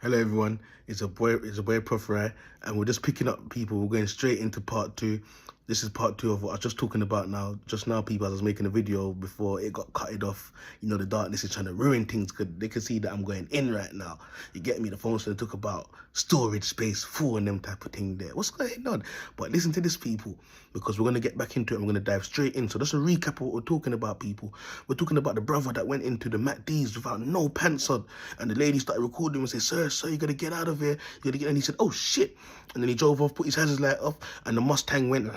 Hello everyone, it's a boy PROPH RYE, and we're just picking up people. We're going straight into part two. This is part two of what I was just talking about now. Just now, people, as I was making a video before it got cutted off. You know, the darkness is trying to ruin things. They can see that I'm going in right now. You get me? The phone should talk about storage space, full and them type of thing there. What's going on? But listen to this, people, because we're going to get back into it and we're going to dive straight in. So just a recap of what we're talking about, people. We're talking about the brother that went into the Mac D's without no pants on, and the lady started recording him and said, sir, you got to get out of here. You got to get, and he said, oh shit. And then he drove off, put his hazard light off, and the Mustang went.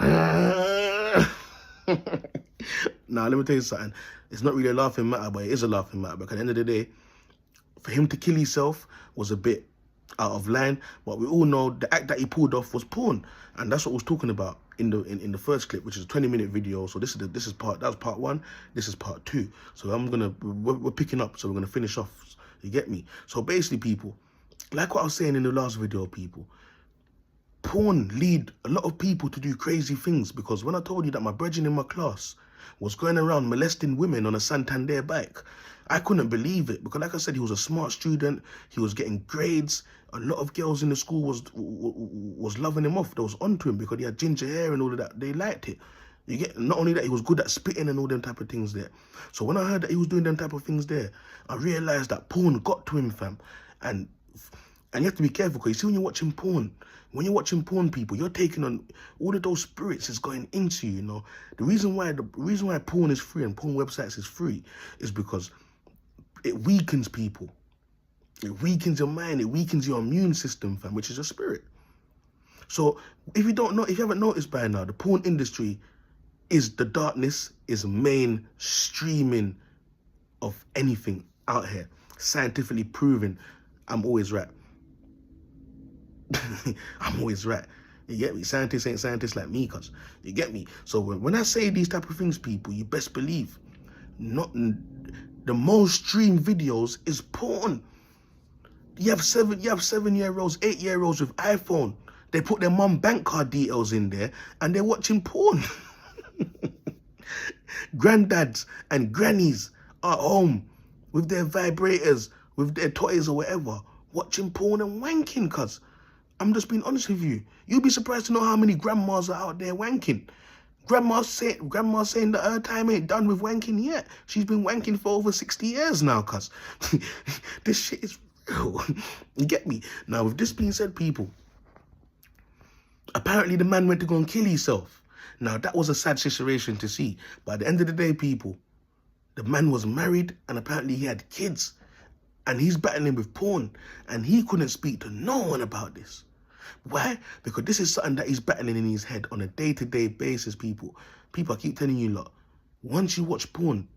Now, let me tell you something. It's not really a laughing matter, but it is a laughing matter. Because at the end of the day, for him to kill himself was a bit out of line. But we all know the act that he pulled off was porn, and that's what I was talking about in the first clip, which is a 20-minute video. So that was part one. This is part two. So we're picking up. So we're gonna finish off. You get me? So basically, people, like what I was saying in the last video, people, porn lead a lot of people to do crazy things. Because when I told you that my brethren in my class was going around molesting women on a Santander bike, I couldn't believe it. Because like I said, he was a smart student. He was getting grades. A lot of girls in the school was loving him off. They was onto him because he had ginger hair and all of that. They liked it. You get, not only that, he was good at spitting and all them type of things there. So when I heard that he was doing them type of things there, I realized that porn got to him, fam. And you have to be careful, because you see, when you're watching porn, people, you're taking on all of those spirits is going into you, you know. The reason why porn is free and porn websites is free is because it weakens people. It weakens your mind, it weakens your immune system, fam, which is your spirit. So if you haven't noticed by now, the porn industry is the darkness, is mainstreaming of anything out here. Scientifically proven. I'm always right. I'm always right. You get me? Scientists ain't scientists like me, cuz. You get me? So when I say these type of things, people, you best believe, not the most streamed videos is porn. You have 7-year-olds, 8-year-olds with iPhone. They put their mum bank card details in there and they're watching porn. Granddads and grannies are at home with their vibrators, with their toys or whatever, watching porn and wanking, cuz. I'm just being honest with you. You'll be surprised to know how many grandmas are out there wanking. Grandma's saying that her time ain't done with wanking yet. She's been wanking for over 60 years now, cuz. This shit is real. You get me? Now, with this being said, people, apparently the man went to go and kill himself. Now, that was a sad situation to see. But at the end of the day, people, the man was married and apparently he had kids. And he's battling with porn. And he couldn't speak to no one about this. Why? Because this is something that he's battling in his head on a day-to-day basis, people. People, I keep telling you, lot, once you watch porn,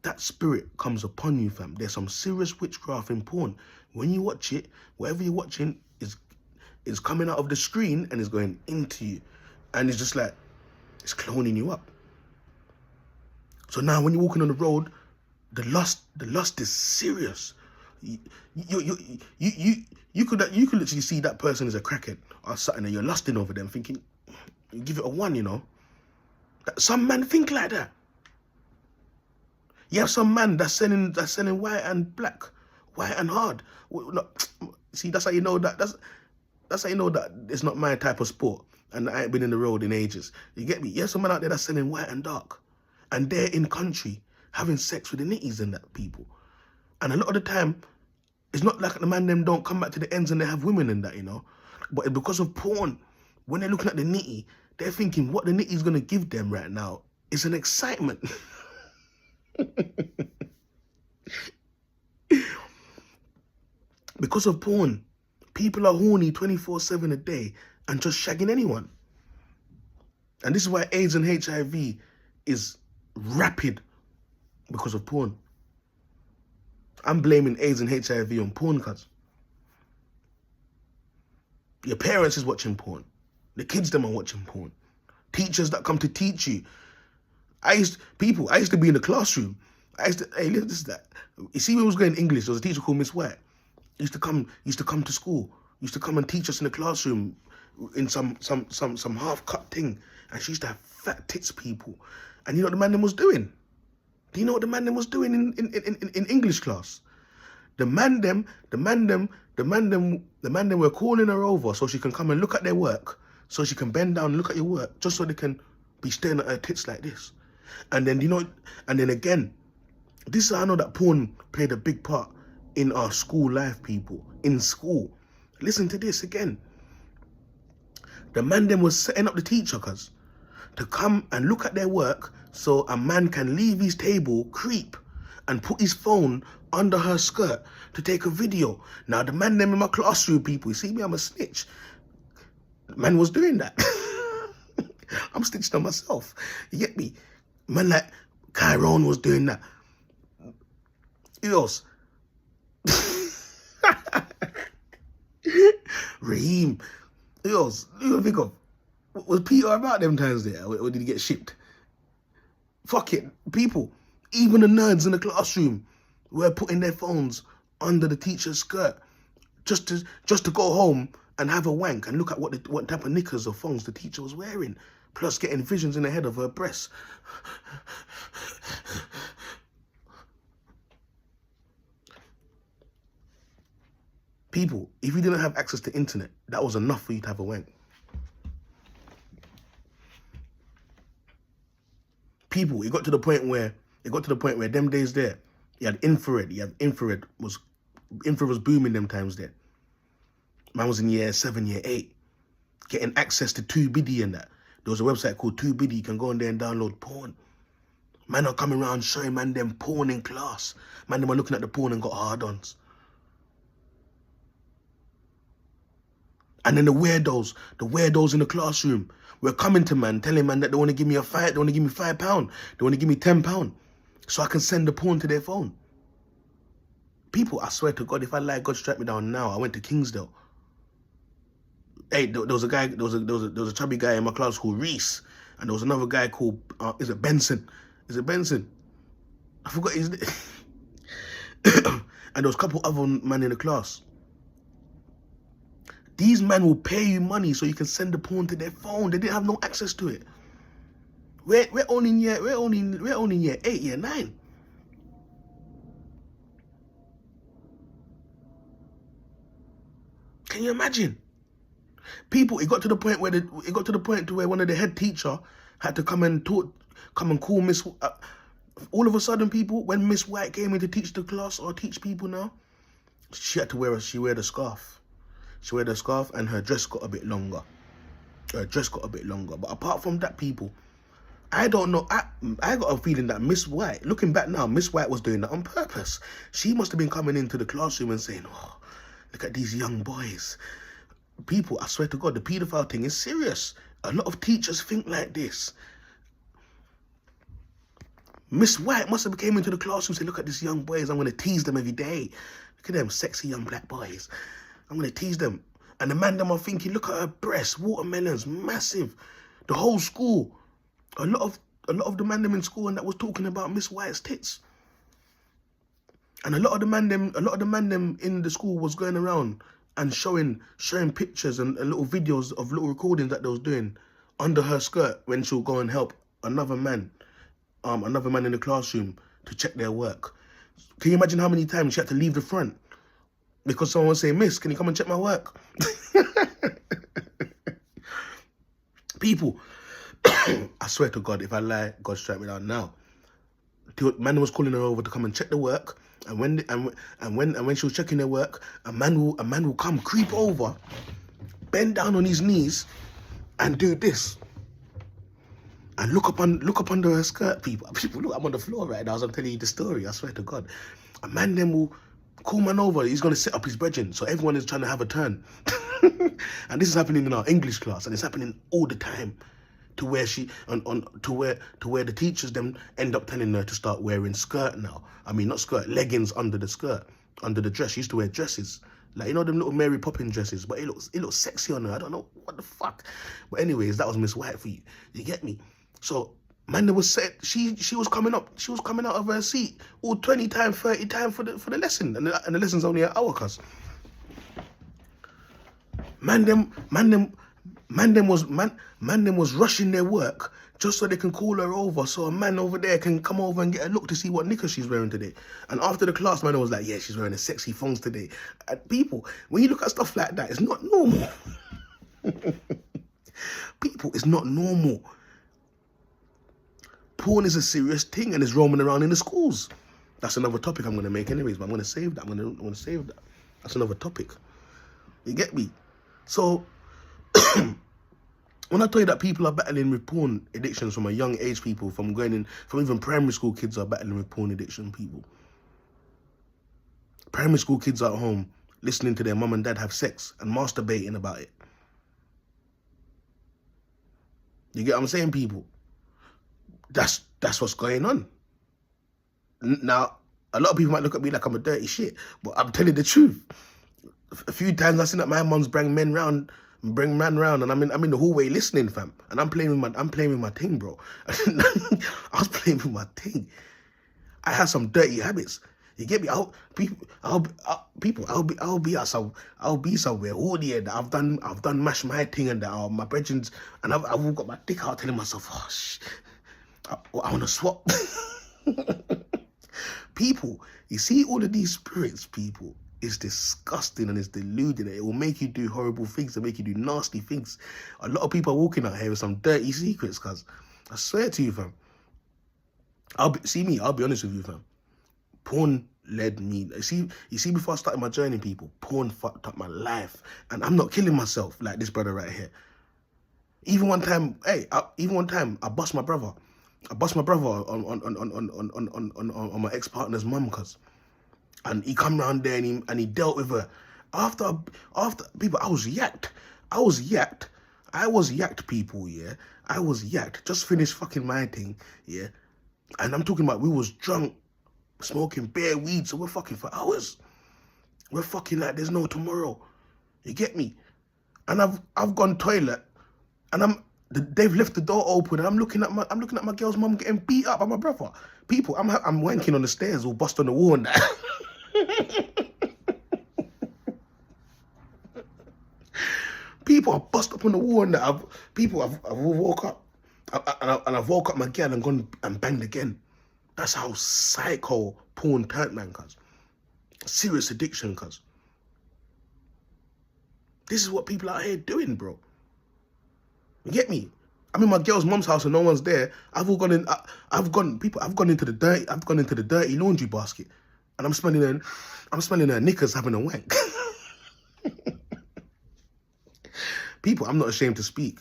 that spirit comes upon you, fam. There's some serious witchcraft in porn. When you watch it, whatever you're watching is coming out of the screen and is going into you. And it's just like, it's cloning you up. So now when you're walking on the road, the lust is serious. You could literally see that person as a crackhead or something, and you're lusting over them, thinking, you give it a 1, you know. Some men think like that. You have some man that's selling white and black, white and hard. See, that's how you know that that's how you know that it's not my type of sport, and I ain't been in the road in ages. You get me? You have some man out there that's selling white and dark, and they're in country having sex with the nitties and that, people. And a lot of the time, it's not like the man them don't come back to the ends and they have women and that, you know. But because of porn, when they're looking at the nitty, they're thinking what the nitty's going to give them right now is an excitement. Because of porn, people are horny 24/7 a day and just shagging anyone. And this is why AIDS and HIV is rapid, because of porn. I'm blaming AIDS and HIV on porn, cuz. Your parents is watching porn. The kids them are watching porn. Teachers that come to teach you. I used to be in the classroom. Hey, listen, this is that. You see, when I was going English, there was a teacher called Miss White. Used to come to school. Used to come and teach us in the classroom in some half-cut thing. And she used to have fat tits, people. And you know what the man them was doing? Do you know what the man them was doing in English class? The man them were calling her over so she can come and look at their work, so she can bend down and look at your work, just so they can be staring at her tits like this. And then, and then again, this is how I know that porn played a big part in our school life, people. In school. Listen to this again. The man them was setting up the teachers to come and look at their work so a man can leave his table, creep, and put his phone under her skirt to take a video. Now, the man them in my classroom, people, you see me, I'm a snitch. The man was doing that. I'm snitching on myself. You get me? Man like Chiron was doing that. Who else? Raheem. Who else? Who do you think of? Was Peter about them times there? Or did he get shipped? Fuck it. People, even the nerds in the classroom were putting their phones under the teacher's skirt just to go home and have a wank and look at what type of knickers or thongs the teacher was wearing, plus getting visions in the head of her breasts. People, if you didn't have access to internet, that was enough for you to have a wank. People, it got to the point where them days there, you had infrared. Infrared was booming them times there. Man was in year 7, year 8, getting access to 2Biddy and that. There was a website called 2Biddy. You can go on there and download porn. Man are coming around showing man them porn in class. Man them are looking at the porn and got hard-ons. And then the weirdos in the classroom were coming to man, telling man that they want to give me they want to give me £5, they want to give me £10, so I can send the porn to their phone. People, I swear to God, if I lie, God strike me down now. I went to Kingsdale. Hey, there was a chubby guy in my class called Reese, and there was another guy called is it Benson? I forgot his name. And there was a couple other men in the class. These men will pay you money so you can send the porn to their phone. They didn't have no access to it. We're only in year 8, year 9. Can you imagine? People, it got to the point where one of the head teacher had to come and call Miss. All of a sudden, people, when Miss White came in to teach the class or teach people now, she had to wear the scarf. She wore the scarf and her dress got a bit longer. But apart from that, people, I don't know. I got a feeling that Miss White, looking back now, Miss White was doing that on purpose. She must have been coming into the classroom and saying, oh, look at these young boys. People, I swear to God, the paedophile thing is serious. A lot of teachers think like this. Miss White must have came into the classroom and said, look at these young boys. I'm going to tease them every day. Look at them sexy young black boys. I'm going to tease them. And the man them are thinking, look at her breasts, watermelons, massive. The whole school. A lot of the man them in school and that was talking about Miss White's tits. And a lot of the man them in the school was going around and showing pictures and little videos of little recordings that they was doing under her skirt when she'll go and help another man in the classroom to check their work. Can you imagine how many times she had to leave the front because someone was saying, Miss, can you come and check my work? People, I swear to God, if I lie, God strike me down now. The man was calling her over to come and check the work, and when she was checking their work, a man will come, creep over, bend down on his knees, and do this, and look up under her skirt. People, look, I'm on the floor right now as I'm telling you the story. I swear to God, a man then will call man over. He's gonna set up his brethren, so everyone is trying to have a turn. And this is happening in our English class, and it's happening all the time. To where the teachers then end up telling her to start wearing skirt now. I mean, not skirt, leggings under the skirt, under the dress. She used to wear dresses, like, you know, them little Mary Poppins dresses, but it looks sexy on her. I don't know what the fuck. But anyways, that was Miss White for you. You get me? So man, was said she was coming out of her seat all 20 times, 30 times for the lesson, and the lesson's only an hour, cuz. Man them was rushing their work just so they can call her over, so a man over there can come over and get a look to see what knickers she's wearing today. And after the class, man was like, yeah, she's wearing a sexy thongs today. And people, when you look at stuff like that, it's not normal. People, it's not normal. Porn is a serious thing and is roaming around in the schools. That's another topic I'm going to make anyways, but I'm going to save that. I'm going to save that. That's another topic. You get me? So, when I tell you that people are battling with porn addictions from a young age, people, from even primary school kids are battling with porn addiction, people. Primary school kids are at home listening to their mum and dad have sex and masturbating about it. You get what I'm saying, people? That's what's going on. Now, a lot of people might look at me like I'm a dirty shit, but I'm telling the truth. A few times I've seen that my mum's bring man round, and I'm in the hallway listening, fam. And I'm playing with my thing, bro. I was playing with my thing. I have some dirty habits. You get me? I'll be somewhere all year that I've done mash my thing and that my brethren, and I've all got my dick out telling myself, oh I wanna swap. People, you see all of these spirits, people, it's disgusting and it's deluding. It will make you do horrible things and make you do nasty things. A lot of people are walking out here with some dirty secrets, cuz I swear to you, fam. I'll be honest with you, fam. Porn led me. You see, before I started my journey, people, porn fucked up my life. And I'm not killing myself like this brother right here. Even one time, I bust my brother. I bust my brother on my ex-partner's mum, cuz. And he come round there and he dealt with her. After people, I was yacked, people, yeah. I was yacked. Just finished fucking my thing, yeah. And I'm talking about we was drunk, smoking bare weed, so we're fucking for hours. We're fucking like there's no tomorrow. You get me? And I've gone toilet, and they've left the door open, and I'm looking at my girl's mum getting beat up by my brother. People, I'm wanking on the stairs, all bust on the wall and that. People are bust up on the wall and that. I've woke up, and I've woke up my girl and gone and banged again. That's how psycho porn turned, man, cuz. Serious addiction, cuz. This is what people out here doing, bro. You get me? I'm in my girl's mum's house and no one's there. I've gone into the dirty laundry basket, and I'm smelling her knickers having a wank. People, I'm not ashamed to speak.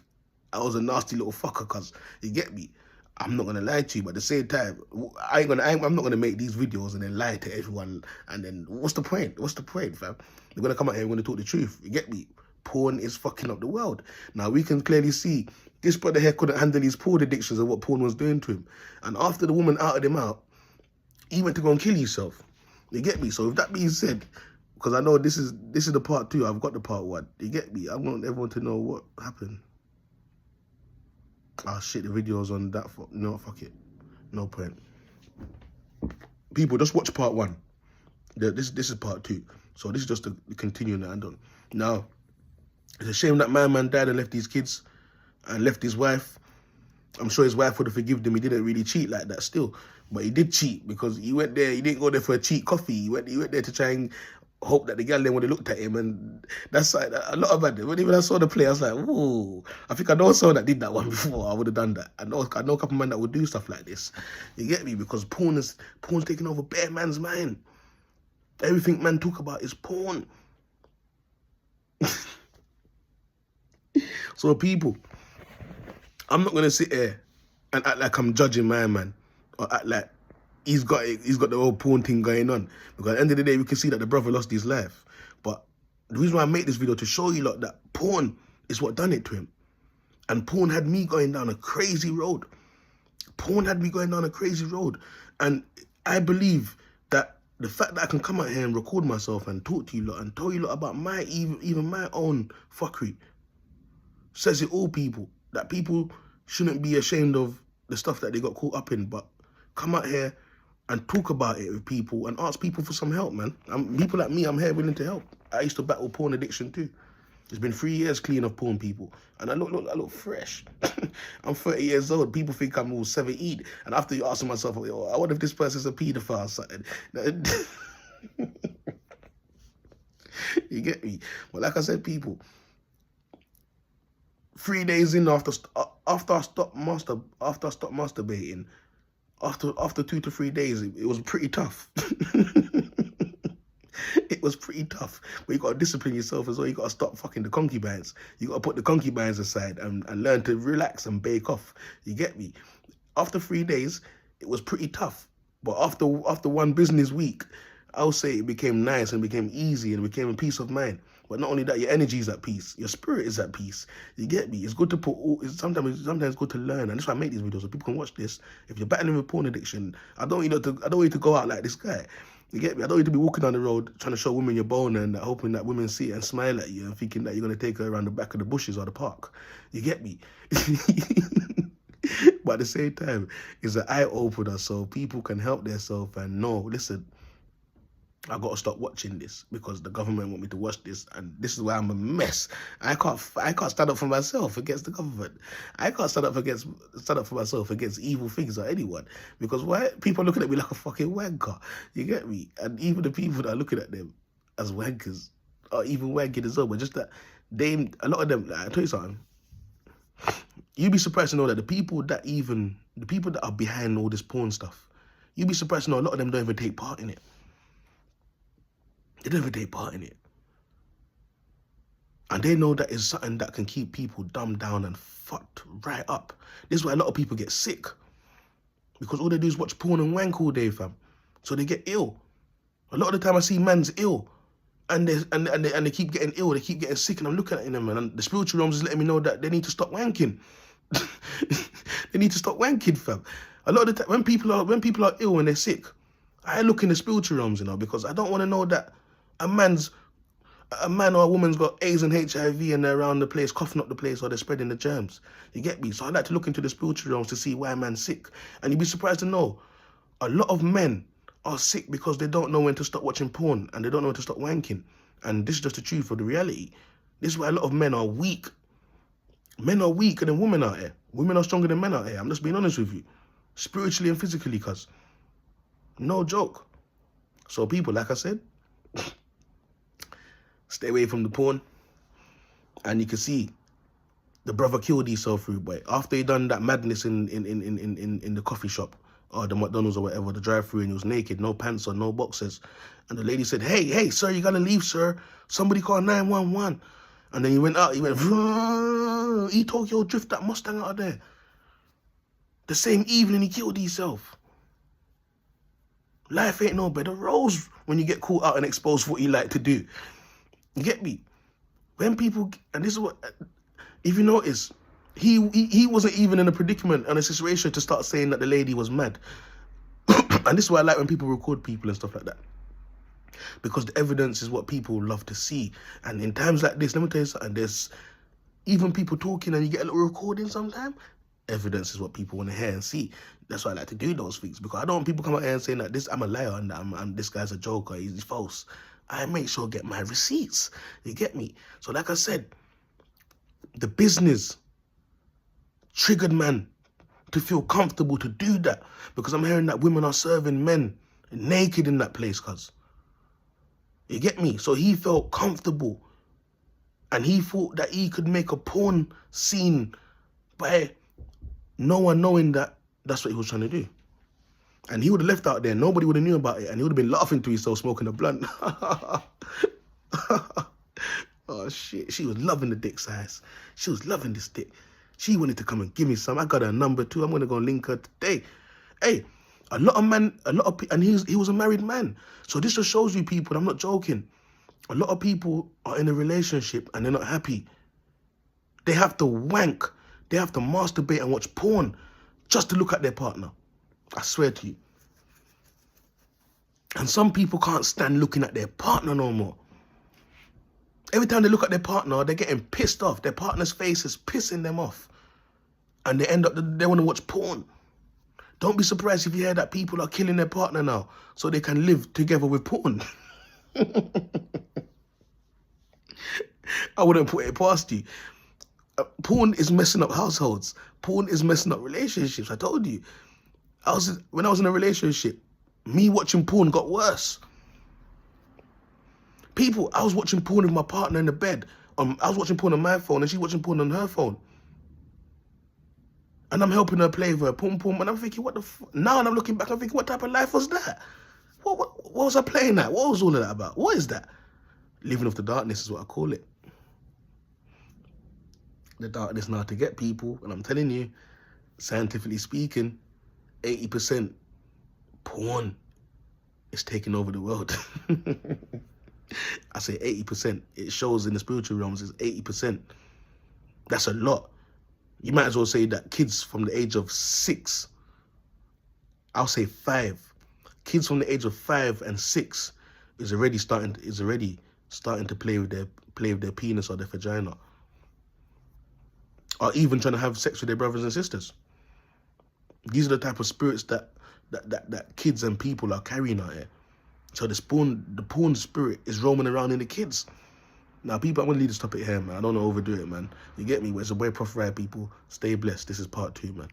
I was a nasty little fucker, cuz. You get me? I'm not gonna lie to you, but at the same time, I'm not gonna make these videos and then lie to everyone. And then what's the point? What's the point, fam? They're gonna come out here and we're gonna talk the truth. You get me? Porn is fucking up the world. Now we can clearly see this brother here couldn't handle his porn addictions and what porn was doing to him. And after the woman outed him out, he went to go and kill himself. You get me? So with that being said, because I know this is the part 2, I've got the part 1. You get me? I want everyone to know what happened. Ah, shit, the video's on that. No, fuck it. No point. People, just watch part 1. This is part 2. So this is just to continue that I'm done. Now, it's a shame that my man died and left his kids and left his wife. I'm sure his wife would have forgiven him. He didn't really cheat like that still. But he did cheat because he went there. He didn't go there for a cheap coffee. He went there to try and hope that the girl then would have looked at him. And that's like a lot of it. When even I saw the play, I was like, whoa. I think I know someone that did that one before. I would have done that. I know a couple of men that would do stuff like this. You get me? Because porn's taking over bare man's mind. Everything man talk about is porn. So people, I'm not gonna sit here and act like I'm judging my man or act like he's got the whole porn thing going on, because at the end of the day we can see that the brother lost his life. But the reason why I make this video to show you lot that porn is what done it to him, and porn had me going down a crazy road. And I believe that the fact that I can come out here and record myself and talk to you lot and tell you lot about my even my own fuckery says it all, people. That people shouldn't be ashamed of the stuff that they got caught up in, but come out here and talk about it with people and ask people for some help, man. People like me, I'm here willing to help. I used to battle porn addiction too. It's been 3 years clean of porn, people. And I look fresh. I'm 30 years old. People think I'm all 17. And after you asking myself, oh, I wonder if this person's a paedophile or something. You get me? But like I said, people, 3 days in after I stopped masturbating, after 2 to 3 days, it was pretty tough. It was pretty tough. But you got to discipline yourself as well. You got to stop fucking the concubines. You got to put the concubines aside and learn to relax and bake off. You get me? After 3 days, it was pretty tough. But after one business week, I'll say it became nice and became easy and became a peace of mind. But not only that, your energy is at peace. Your spirit is at peace. You get me? It's good to put sometimes it's good to learn. And that's why I make these videos so people can watch this. If you're battling with porn addiction, I don't want you to go out like this guy. You get me? I don't need to be walking down the road trying to show women your bone and hoping that women see it and smile at you and thinking that you're going to take her around the back of the bushes or the park. You get me? But at the same time, it's an eye-opener so people can help themselves and know, listen, I got to stop watching this because the government want me to watch this, and this is why I'm a mess. I can't stand up for myself against the government. I can't stand up for myself against evil things or anyone, because why people are looking at me like a fucking wanker. You get me? And even the people that are looking at them as wankers are even wanking as well. But just that a lot of them, like, I tell you something. You'd be surprised to know that the people that are behind all this porn stuff, you'd be surprised to know a lot of them don't even take part in it. They don't even take part in it. And they know that it's something that can keep people dumbed down and fucked right up. This is why a lot of people get sick. Because all they do is watch porn and wank all day, fam. So they get ill. A lot of the time I see man's ill. And they keep getting ill, they keep getting sick, and I'm looking at them, and the spiritual realms is letting me know that they need to stop wanking. They need to stop wanking, fam. A lot of the time, when people are ill and they're sick, I look in the spiritual realms, because I don't want to know that a man or a woman's got AIDS and HIV and they're around the place, coughing up the place, or they're spreading the germs. You get me? So I like to look into the spiritual realms to see why a man's sick. And you'd be surprised to know, a lot of men are sick because they don't know when to stop watching porn and they don't know when to stop wanking. And this is just the truth of the reality. This is why a lot of men are weak. Men are weaker than women out here. Women are stronger than men out here. I'm just being honest with you. Spiritually and physically, cuz. No joke. So people, like I said, stay away from the porn. And you can see the brother killed himself through, boy. After he done that madness in the coffee shop or the McDonald's or whatever, the drive-thru, and he was naked, no pants on, no boxers. And the lady said, hey, sir, you gotta leave, sir. Somebody call 911. And then he went out, he went, he Tokyo drift that Mustang out of there. The same evening he killed himself. Life ain't no better rose when you get caught out and exposed for what you like to do. You get me? When people, and this is what, if you notice, he wasn't even in a predicament and a situation to start saying that the lady was mad. And this is why I like when people record people and stuff like that. Because the evidence is what people love to see. And in times like this, let me tell you something, there's even people talking and you get a little recording sometime. Evidence is what people want to hear and see. That's why I like to do those things, because I don't want people come out here and saying that I'm a liar and that this guy's a joker, he's false. I make sure I get my receipts. You get me? So like I said, the business triggered man to feel comfortable to do that, because I'm hearing that women are serving men naked in that place, cuz. You get me? So he felt comfortable and he thought that he could make a porn scene by no one knowing that that's what he was trying to do. And he would have left out there, nobody would have knew about it, and he would have been laughing to himself smoking a blunt. Oh shit, she was loving the dick size. She was loving this dick. She wanted to come and give me some. I got her number too. I'm gonna go link her today. Hey, and he was a married man. So this just shows you people, I'm not joking. A lot of people are in a relationship and they're not happy. They have to wank. They have to masturbate and watch porn just to look at their partner. I swear to you. And some people can't stand looking at their partner no more. Every time they look at their partner, they're getting pissed off. Their partner's face is pissing them off. And they want to watch porn. Don't be surprised if you hear that people are killing their partner now so they can live together with porn. I wouldn't put it past you. Porn is messing up households. Porn is messing up relationships. I told you. When I was in a relationship, me watching porn got worse. I was watching porn with my partner in the bed. I was watching porn on my phone and she watching porn on her phone. And I'm helping her play with her pum pum. And I'm thinking, what the now? And I'm looking back, I'm thinking, what type of life was that? What was I playing at? What was all of that about? What is that? Living off the darkness is what I call it. The darkness now to get people. And I'm telling you, scientifically speaking, 80% porn is taking over the world. I say 80%. It shows in the spiritual realms is 80%. That's a lot. You might as well say that kids from the age of 6, I'll say 5. Kids from the age of 5 and 6 is already starting to play with their penis or their vagina, or even trying to have sex with their brothers and sisters. These are the type of spirits that kids and people are carrying out here. So the porn spirit is roaming around in the kids. Now, people, I'm going to leave this topic here, man. I don't want to overdo it, man. You get me? It's a boy, Prof RYE, people. Stay blessed. This is part 2, man.